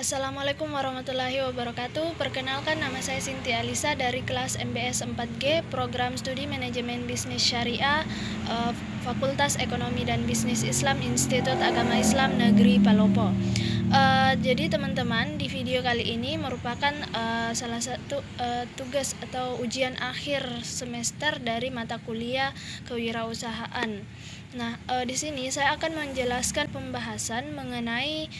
Assalamualaikum warahmatullahi wabarakatuh. Perkenalkan, nama saya Sinti Alisa dari kelas MBS 4G, Program Studi Manajemen Bisnis Syariah, Fakultas Ekonomi dan Bisnis Islam, Institut Agama Islam Negeri Palopo. Jadi teman-teman, di video kali ini merupakan salah satu tugas atau ujian akhir semester dari mata kuliah kewirausahaan. Nah, di sini saya akan menjelaskan pembahasan mengenai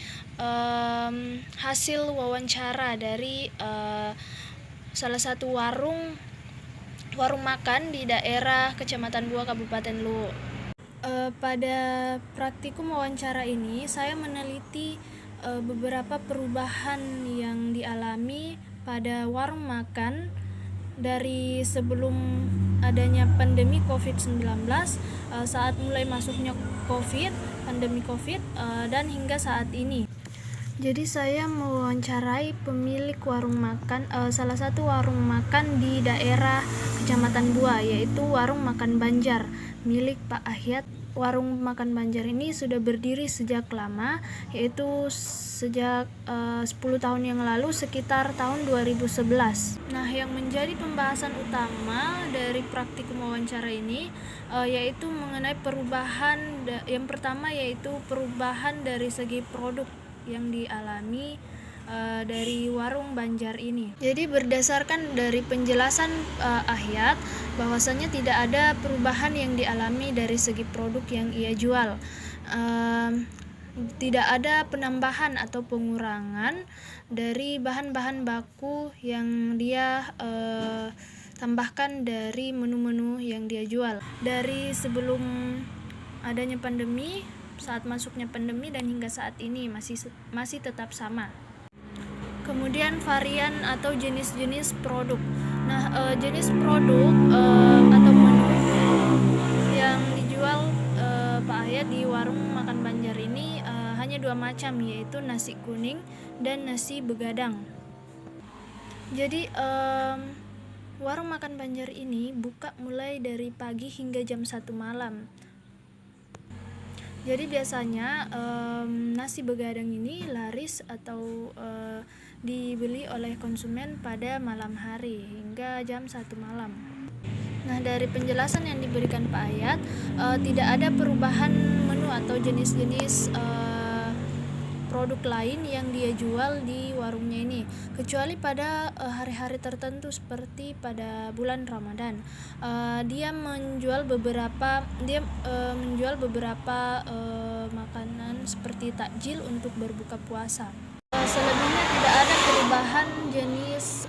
hasil wawancara dari salah satu warung makan di daerah Kecamatan Buah, Kabupaten Luwu. Pada praktikum wawancara ini, saya meneliti beberapa perubahan yang dialami pada warung makan dari sebelum adanya pandemi COVID-19, saat mulai masuknya pandemi COVID, dan hingga saat ini. Jadi saya mewawancarai pemilik warung makan, salah satu warung makan di daerah Kecamatan Buah, yaitu Warung Makan Banjar milik Pak Ahyat. Warung Makan Banjar ini sudah berdiri sejak lama, yaitu sejak 10 tahun yang lalu, sekitar tahun 2011. Nah, yang menjadi pembahasan utama dari praktikum wawancara ini yaitu mengenai perubahan. Yang pertama yaitu perubahan dari segi produk yang dialami dari warung Banjar ini. Jadi berdasarkan dari penjelasan Ahyat, bahwasanya tidak ada perubahan yang dialami dari segi produk yang ia jual. Tidak ada penambahan atau pengurangan dari bahan-bahan baku yang dia tambahkan dari menu-menu yang dia jual. Dari sebelum adanya pandemi, saat masuknya pandemi, dan hingga saat ini masih tetap sama. Kemudian varian atau jenis-jenis produk. Nah, jenis produk atau menu yang dijual Pak Ahyat di Warung Makan Banjar ini hanya 2 macam, yaitu nasi kuning dan nasi begadang. Jadi Warung Makan Banjar ini buka mulai dari pagi hingga jam 1 malam. Jadi biasanya nasi begadang ini laris atau dibeli oleh konsumen pada malam hari hingga jam 1 malam. Nah, dari penjelasan yang diberikan Pak Ahyat, tidak ada perubahan menu atau jenis-jenis produk lain yang dia jual di warungnya ini, kecuali pada hari-hari tertentu seperti pada bulan Ramadan. Dia menjual beberapa makanan seperti takjil untuk berbuka puasa. Selebihnya tidak ada perubahan jenis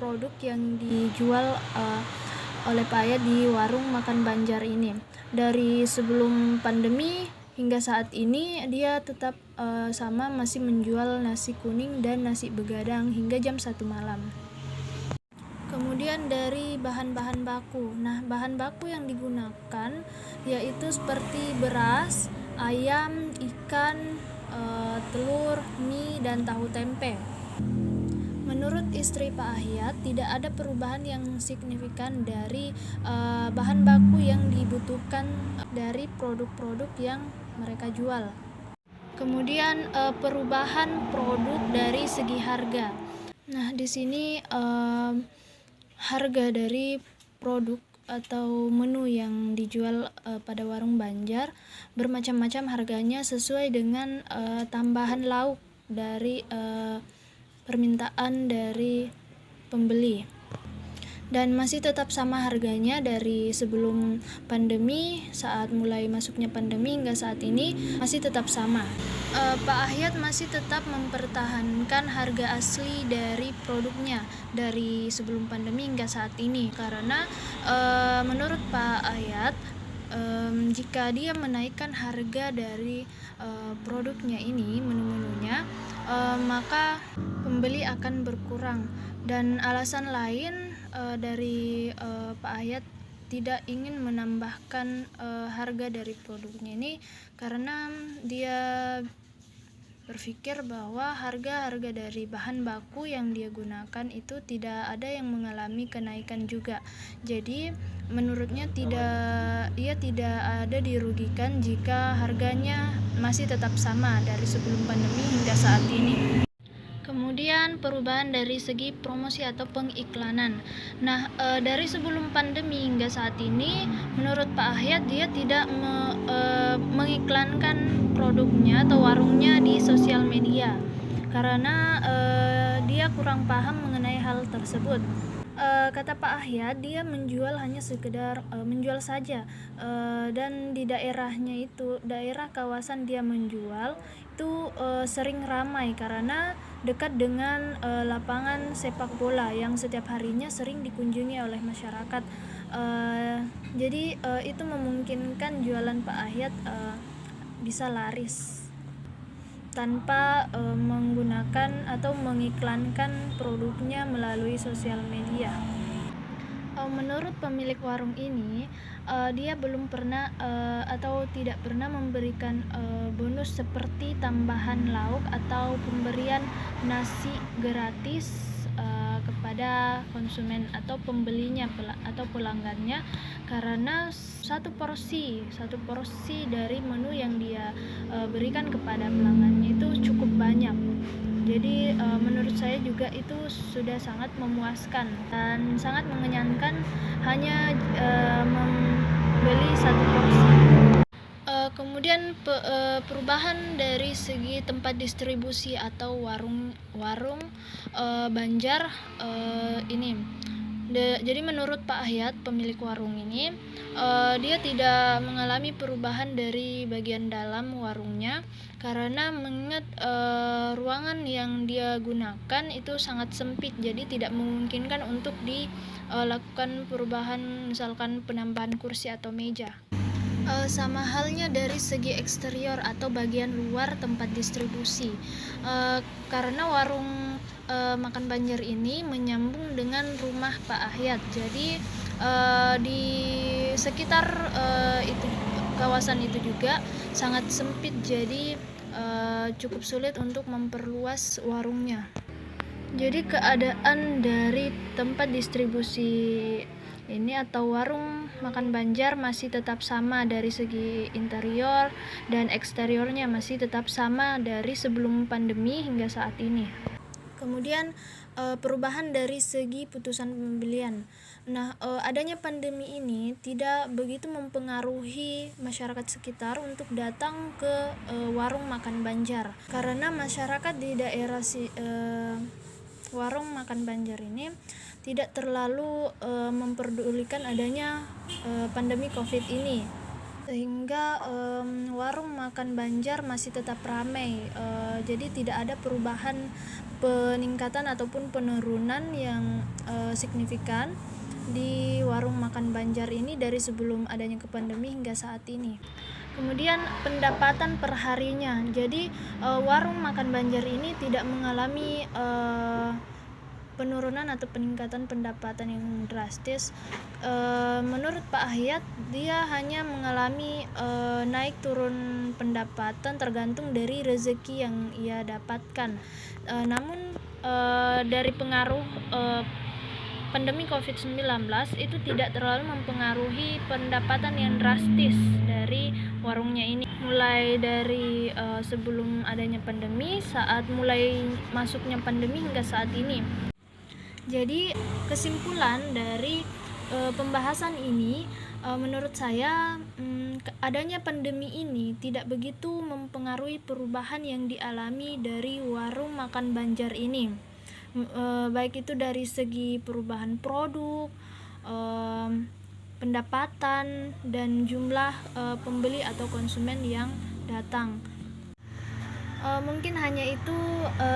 produk yang dijual oleh Pak Ahyat di Warung Makan Banjar ini. Dari sebelum pandemi hingga saat ini dia tetap sama, masih menjual nasi kuning dan nasi begadang hingga jam 1 malam. Kemudian dari bahan-bahan baku. Nah, bahan baku yang digunakan yaitu seperti beras, ayam, ikan, telur, mie, dan tahu tempe. Menurut istri Pak Ahyat, tidak ada perubahan yang signifikan dari bahan baku yang dibutuhkan dari produk-produk yang mereka jual. Kemudian perubahan produk dari segi harga. Nah, di sini harga dari produk atau menu yang dijual pada Warung Banjar bermacam-macam harganya sesuai dengan tambahan lauk dari permintaan dari pembeli, dan masih tetap sama harganya dari sebelum pandemi. Saat mulai masuknya pandemi hingga saat ini masih tetap sama. Pak Ahyat masih tetap mempertahankan harga asli dari produknya dari sebelum pandemi hingga saat ini, karena menurut Pak Ahyat, jika dia menaikkan harga dari produknya ini, menu-menunya, maka pembeli akan berkurang. Dan alasan lain dari Pak Ahyat tidak ingin menambahkan harga dari produknya ini karena dia berpikir bahwa harga-harga dari bahan baku yang dia gunakan itu tidak ada yang mengalami kenaikan juga. Jadi menurutnya ia tidak ada dirugikan jika harganya masih tetap sama dari sebelum pandemi hingga saat ini. Kemudian perubahan dari segi promosi atau pengiklanan. Nah, dari sebelum pandemi hingga saat ini, menurut Pak Ahyat dia tidak mengiklankan produknya atau warungnya di sosial media karena dia kurang paham mengenai hal tersebut. Kata Pak Ahyat, dia menjual hanya sekedar menjual saja, dan di daerahnya itu, daerah kawasan dia menjual itu sering ramai karena dekat dengan lapangan sepak bola yang setiap harinya sering dikunjungi oleh masyarakat. Jadi itu memungkinkan jualan Pak Ahyat bisa laris tanpa menggunakan atau mengiklankan produknya melalui sosial media. Menurut pemilik warung ini, dia belum pernah atau tidak pernah memberikan bonus seperti tambahan lauk atau pemberian nasi gratis kepada konsumen atau pembelinya atau pelanggannya, karena satu porsi dari menu yang dia berikan kepada pelanggannya itu cukup banyak. Jadi menurut saya juga itu sudah sangat memuaskan dan sangat mengenyangkan hanya membeli satu porsi. Kemudian perubahan dari segi tempat distribusi atau warung Banjar ini. Jadi menurut Pak Ahyat, pemilik warung ini, dia tidak mengalami perubahan dari bagian dalam warungnya karena mengingat ruangan yang dia gunakan itu sangat sempit, jadi tidak memungkinkan untuk dilakukan perubahan, misalkan penambahan kursi atau meja. Sama halnya dari segi eksterior atau bagian luar tempat distribusi, karena warung makan Banjar ini menyambung dengan rumah Pak Ahyat, jadi di sekitar itu kawasan itu juga sangat sempit, jadi cukup sulit untuk memperluas warungnya. Jadi keadaan dari tempat distribusi ini atau warung makan Banjar masih tetap sama dari segi interior dan eksteriornya masih tetap sama dari sebelum pandemi hingga saat ini. Kemudian perubahan dari segi putusan pembelian. Nah, adanya pandemi ini tidak begitu mempengaruhi masyarakat sekitar untuk datang ke warung makan Banjar, karena masyarakat di daerah warung makan Banjar ini tidak terlalu memperdulikan adanya pandemi COVID ini, sehingga warung makan Banjar masih tetap ramai. Jadi tidak ada perubahan, peningkatan ataupun penurunan yang signifikan di warung makan Banjar ini dari sebelum adanya ke pandemi hingga saat ini. Kemudian pendapatan perharinya, jadi warung makan Banjar ini tidak mengalami penurunan atau peningkatan pendapatan yang drastis. Menurut Pak Ahyat, dia hanya mengalami naik turun pendapatan tergantung dari rezeki yang ia dapatkan. Namun dari pengaruh pandemi COVID-19 itu tidak terlalu mempengaruhi pendapatan yang drastis dari warungnya ini, mulai dari sebelum adanya pandemi, saat mulai masuknya pandemi hingga saat ini. Jadi kesimpulan dari pembahasan ini, menurut saya adanya pandemi ini tidak begitu mempengaruhi perubahan yang dialami dari warung makan Banjar ini, baik itu dari segi perubahan produk, pendapatan, dan jumlah pembeli atau konsumen yang datang. Mungkin hanya itu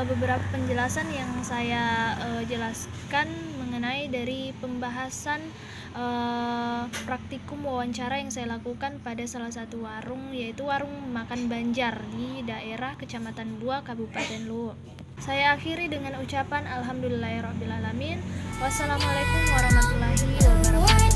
beberapa penjelasan yang saya jelaskan mengenai dari pembahasan praktikum wawancara yang saya lakukan pada salah satu warung, yaitu warung makan Banjar di daerah Kecamatan Bua, Kabupaten Luwu. Saya akhiri dengan ucapan alhamdulillahirrabbilalamin. Wassalamualaikum warahmatullahi wabarakatuh.